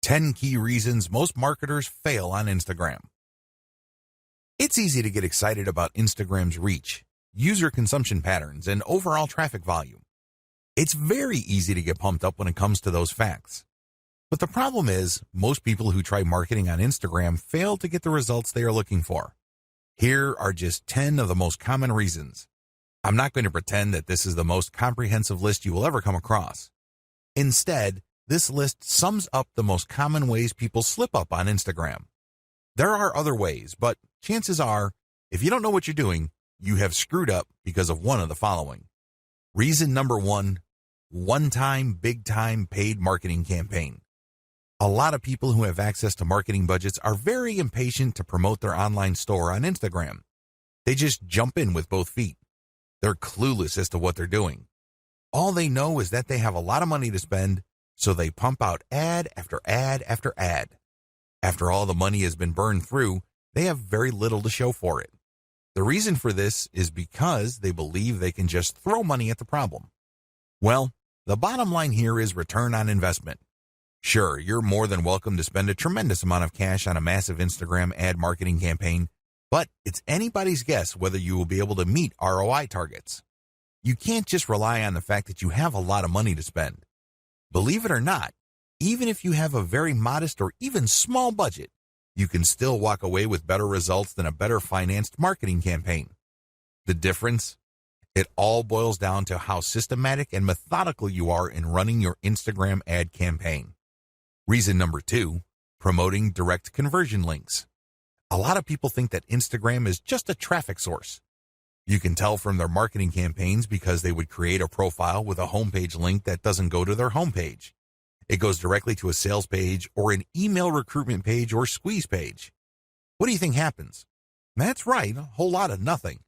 10 key reasons most marketers fail on Instagram. It's easy to get excited about Instagram's reach, user consumption patterns, and overall traffic volume. It's very easy to get pumped up when it comes to those facts. But the problem is, most people who try marketing on Instagram fail to get the results they are looking for. Here are just 10 of the most common reasons. I'm not going to pretend that this is the most comprehensive list you will ever come across. Instead, this list sums up the most common ways people slip up on Instagram. There are other ways, but chances are, if you don't know what you're doing, you have screwed up because of one of the following. Reason number 1, one-time, big-time paid marketing campaign. A lot of people who have access to marketing budgets are very impatient to promote their online store on Instagram. They just jump in with both feet. They're clueless as to what they're doing. All they know is that they have a lot of money to spend, so they pump out ad after ad after ad. After all the money has been burned through, they have very little to show for it. The reason for this is because they believe they can just throw money at the problem. Well, the bottom line here is return on investment. Sure, you're more than welcome to spend a tremendous amount of cash on a massive Instagram ad marketing campaign, but it's anybody's guess whether you will be able to meet ROI targets. You can't just rely on the fact that you have a lot of money to spend. Believe it or not, even if you have a very modest or even small budget, you can still walk away with better results than a better financed marketing campaign. The difference? It all boils down to how systematic and methodical you are in running your Instagram ad campaign. Reason number 2, promoting direct conversion links. A lot of people think that Instagram is just a traffic source. You can tell from their marketing campaigns because they would create a profile with a homepage link that doesn't go to their homepage. It goes directly to a sales page or an email recruitment page or squeeze page. What do you think happens? That's right, a whole lot of nothing.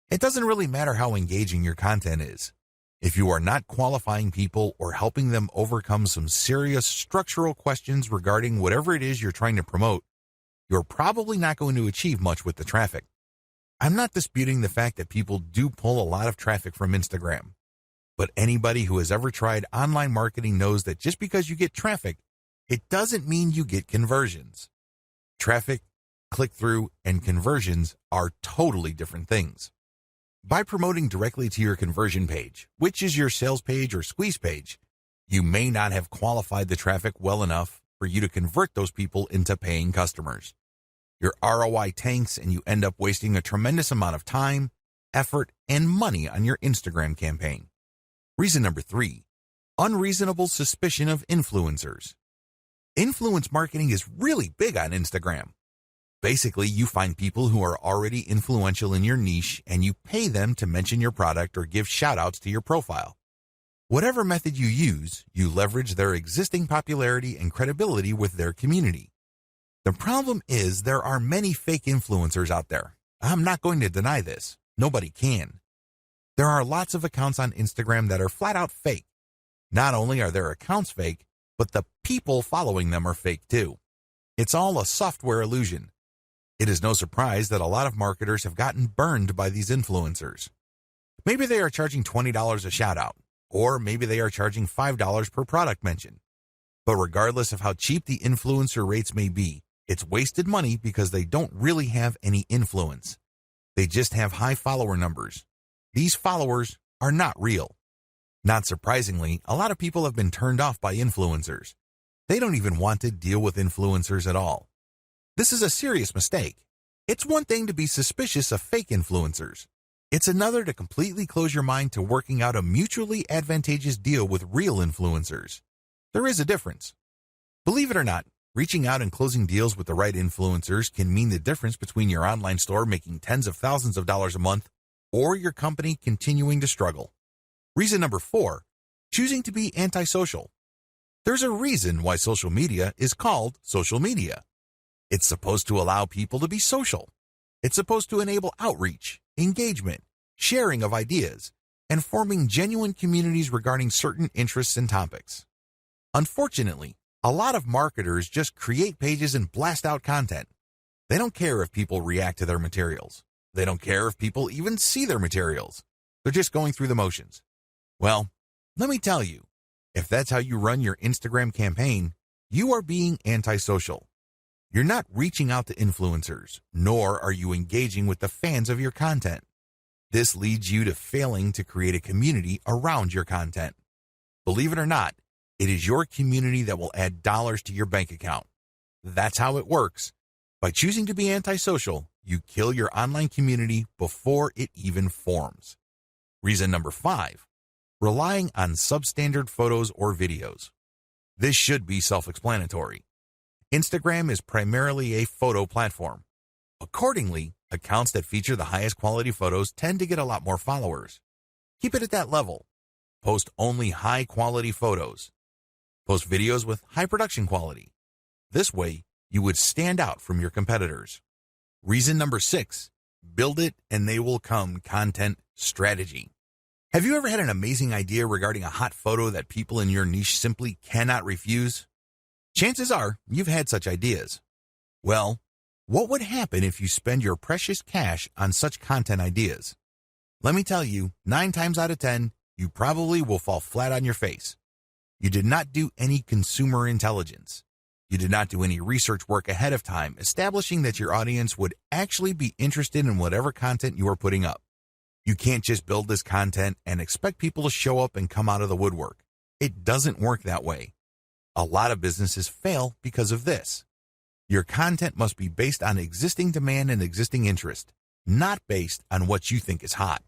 It doesn't really matter how engaging your content is. If you are not qualifying people or helping them overcome some serious structural questions regarding whatever it is you're trying to promote, you're probably not going to achieve much with the traffic. I'm not disputing the fact that people do pull a lot of traffic from Instagram. But anybody who has ever tried online marketing knows that just because you get traffic, it doesn't mean you get conversions. Traffic, click-through, and conversions are totally different things. By promoting directly to your conversion page, which is your sales page or squeeze page, you may not have qualified the traffic well enough for you to convert those people into paying customers. Your ROI tanks and you end up wasting a tremendous amount of time, effort, and money on your Instagram campaign. Reason number 3, unreasonable suspicion of influencers. Influence marketing is really big on Instagram. Basically, you find people who are already influential in your niche and you pay them to mention your product or give shout-outs to your profile. Whatever method you use, you leverage their existing popularity and credibility with their community. The problem is there are many fake influencers out there. I'm not going to deny this. Nobody can. There are lots of accounts on Instagram that are flat out fake. Not only are their accounts fake, but the people following them are fake too. It's all a software illusion. It is no surprise that a lot of marketers have gotten burned by these influencers. Maybe they are charging $20 a shout out, or maybe they are charging $5 per product mention. But regardless of how cheap the influencer rates may be, it's wasted money because they don't really have any influence. They just have high follower numbers. These followers are not real. Not surprisingly, a lot of people have been turned off by influencers. They don't even want to deal with influencers at all. This is a serious mistake. It's one thing to be suspicious of fake influencers. It's another to completely close your mind to working out a mutually advantageous deal with real influencers. There is a difference. Believe it or not, reaching out and closing deals with the right influencers can mean the difference between your online store making tens of thousands of dollars a month or your company continuing to struggle. Reason number 4, choosing to be antisocial. There's a reason why social media is called social media. It's supposed to allow people to be social. It's supposed to enable outreach, engagement, sharing of ideas, and forming genuine communities regarding certain interests and topics. Unfortunately, a lot of marketers just create pages and blast out content. They don't care if people react to their materials. They don't care if people even see their materials. They're just going through the motions. Well, let me tell you, if that's how you run your Instagram campaign, you are being antisocial. You're not reaching out to influencers, nor are you engaging with the fans of your content. This leads you to failing to create a community around your content. Believe it or not, it is your community that will add dollars to your bank account. That's how it works. By choosing to be antisocial, you kill your online community before it even forms. Reason number 5, relying on substandard photos or videos. This should be self-explanatory. Instagram is primarily a photo platform. Accordingly, accounts that feature the highest quality photos tend to get a lot more followers. Keep it at that level. Post only high-quality photos. Post videos with high production quality. This way, you would stand out from your competitors. Reason number 6, build it and they will come content strategy. Have you ever had an amazing idea regarding a hot photo that people in your niche simply cannot refuse? Chances are you've had such ideas. Well, what would happen if you spend your precious cash on such content ideas? Let me tell you, 9 times out of 10, you probably will fall flat on your face. You did not do any consumer intelligence. You did not do any research work ahead of time establishing that your audience would actually be interested in whatever content you are putting up. You can't just build this content and expect people to show up and come out of the woodwork. It doesn't work that way. A lot of businesses fail because of this. Your content must be based on existing demand and existing interest, not based on what you think is hot.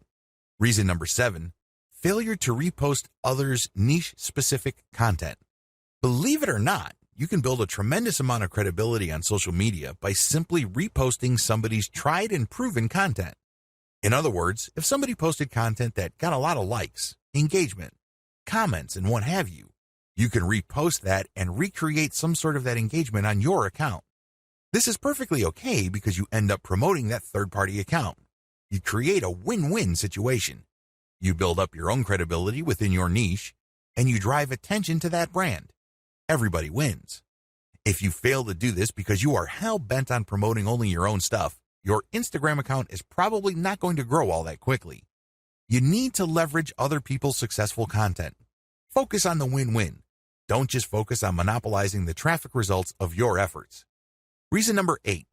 Reason number 7, failure to repost others' niche-specific content. Believe it or not, you can build a tremendous amount of credibility on social media by simply reposting somebody's tried and proven content. In other words, if somebody posted content that got a lot of likes, engagement, comments, and what have you, you can repost that and recreate some sort of that engagement on your account. This is perfectly okay because you end up promoting that third-party account. You create a win-win situation. You build up your own credibility within your niche, and you drive attention to that brand. Everybody wins. If you fail to do this because you are hell-bent on promoting only your own stuff, your Instagram account is probably not going to grow all that quickly. You need to leverage other people's successful content. Focus on the win-win. Don't just focus on monopolizing the traffic results of your efforts. Reason number 8,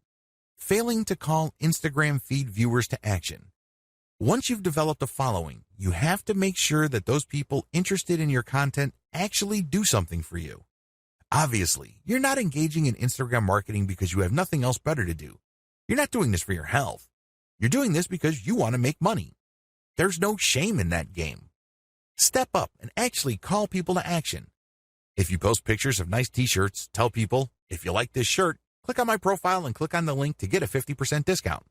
failing to call Instagram feed viewers to action. Once you've developed a following, you have to make sure that those people interested in your content actually do something for you. Obviously, you're not engaging in Instagram marketing because you have nothing else better to do. You're not doing this for your health. You're doing this because you want to make money. There's no shame in that game. Step up and actually call people to action. If you post pictures of nice t-shirts, tell people, if you like this shirt, click on my profile and click on the link to get a 50% discount.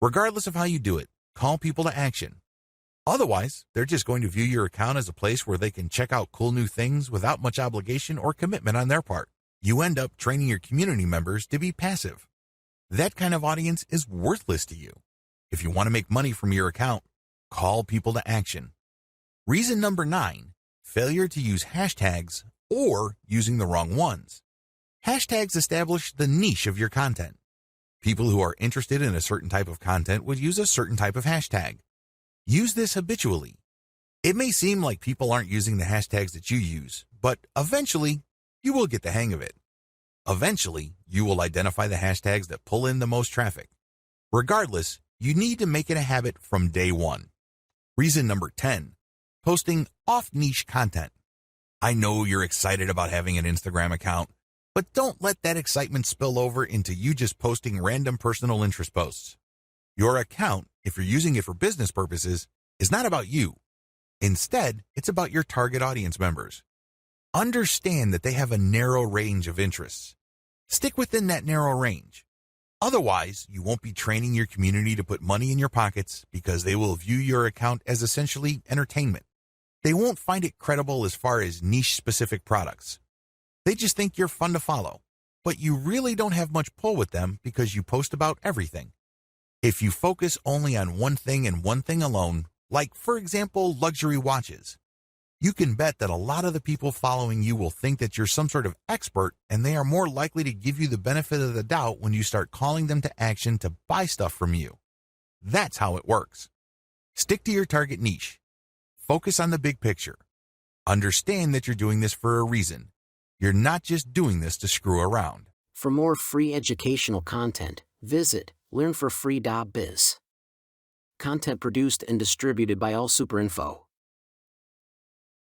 Regardless of how you do it, call people to action. Otherwise, they're just going to view your account as a place where they can check out cool new things without much obligation or commitment on their part. You end up training your community members to be passive. That kind of audience is worthless to you. If you want to make money from your account, call people to action. Reason number 9, failure to use hashtags or using the wrong ones. Hashtags establish the niche of your content. People who are interested in a certain type of content would use a certain type of hashtag. Use this habitually. It may seem like people aren't using the hashtags that you use, but eventually, you will get the hang of it. Eventually, you will identify the hashtags that pull in the most traffic. Regardless, you need to make it a habit from day one. Reason number 10, posting off-niche content. I know you're excited about having an Instagram account, but don't let that excitement spill over into you just posting random personal interest posts. Your account, if you're using it for business purposes, is not about you. Instead, it's about your target audience members. Understand that they have a narrow range of interests. Stick within that narrow range. Otherwise, you won't be training your community to put money in your pockets because they will view your account as essentially entertainment. They won't find it credible as far as niche-specific products. They just think you're fun to follow, but you really don't have much pull with them because you post about everything. If you focus only on one thing and one thing alone, like, for example, luxury watches, you can bet that a lot of the people following you will think that you're some sort of expert, and they are more likely to give you the benefit of the doubt when you start calling them to action to buy stuff from you. That's how it works. Stick to your target niche. Focus on the big picture. Understand that you're doing this for a reason. You're not just doing this to screw around. For more free educational content, visit learnforfree.biz. Content produced and distributed by AllSuperInfo.